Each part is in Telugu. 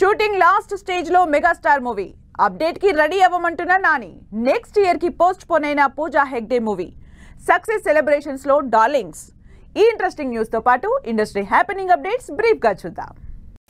షూటింగ్ లాస్ట్ స్టేజ్ లో మెగాస్టార్ మూవీ అప్డేట్ కి రెడీ అవ్వమంటున్న నాని. నెక్స్ట్ ఇయర్ కి పోస్ట్ పోన్ అయిన Pooja Hegde movie success celebrations లో డార్లింగ్స్. ఈ ఇంట్రెస్టింగ్ న్యూస్ తో పాటు ఇండస్ట్రీ హ్యాపెనింగ్ అప్డేట్స్ బ్రీఫ్ గా చూద్దాం.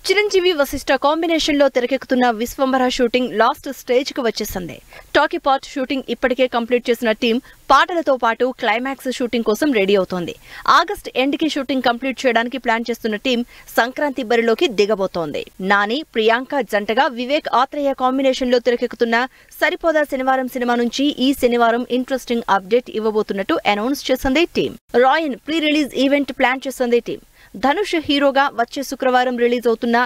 చిరంజీవి వశిష్ఠ కాంబినేషన్ లో తెరకెక్కుతున్న విశ్వంభర షూటింగ్ లాస్ట్ స్టేజ్ కు వచ్చేసింది. టాకీ పార్ట్ షూటింగ్ ఇప్పటికే కంప్లీట్ చేసిన టీం పాటలతో పాటు క్లైమాక్స్ షూటింగ్ కోసం రెడీ అవుతోంది. ఆగస్ట్ ఎండ్ కి షూటింగ్ కంప్లీట్ చేయడానికి ప్లాన్ చేస్తున్న టీం సంక్రాంతి బరిలోకి దిగబోతోంది. నాని, ప్రియాంక జంటగా వివేక్ ఆత్రేయ కాంబినేషన్ లో తెరకెక్కుతున్న సరిపోదా శనివారం సినిమా నుంచి ఈ శనివారం ఇంట్రెస్టింగ్ అప్డేట్ ఇవ్వబోతున్నట్టు అనౌన్స్ చేసింది టీం. రాయన్ ప్రీ రిలీజ్ ఈవెంట్ ప్లాన్ చేసింది టీం. ధనుష్ హీరోగా వచ్చే శుక్రవారం రిలీజ్ అవుతున్న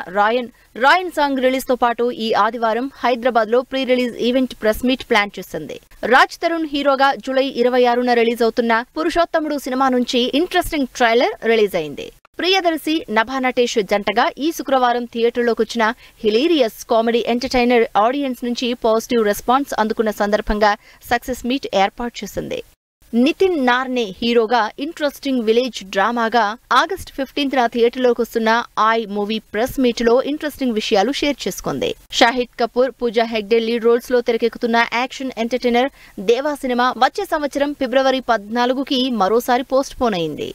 రాయన్ సాంగ్ రిలీజ్ తో పాటు ఈ ఆదివారం హైదరాబాద్ లో pre release event press meet plan చేసింది. రాజ్ తరుణ్ హీరోగా జూలై 26న రిలీజ్ అవుతున్న పురుషోత్తముడు సినిమా నుంచి ఇంట్రెస్టింగ్ ట్రైలర్ రిలీజ్ అయింది. ప్రియదర్శి, నభా నటేష్ జంటగా ఈ శుక్రవారం థియేటర్లోకి వచ్చిన హిలేరియస్ కామెడీ ఎంటర్టైనర్ ఆడియన్స్ నుంచి పాజిటివ్ రెస్పాన్స్ అందుకున్న సందర్భంగా సక్సెస్ మీట్ ఏర్పాటు చేసింది. నితిన్ నార్నే హీరోగా ఇంట్రెస్టింగ్ విలేజ్ డ్రామాగా ఆగస్ట్ 15న థియేటర్లోకి వస్తున్న ఐ మూవీ ప్రెస్ మీట్ లో ఇంట్రెస్టింగ్ విషయాలు షేర్ చేసుకుంది. షాహిద్ కపూర్, పూజా హెగ్డే లీడ్ రోల్స్ లో తెరకెక్కుతున్న యాక్షన్ ఎంటర్టైనర్ దేవా సినిమా వచ్చే సంవత్సరం ఫిబ్రవరి 14కి మరోసారి పోస్ట్ పోన్ అయింది.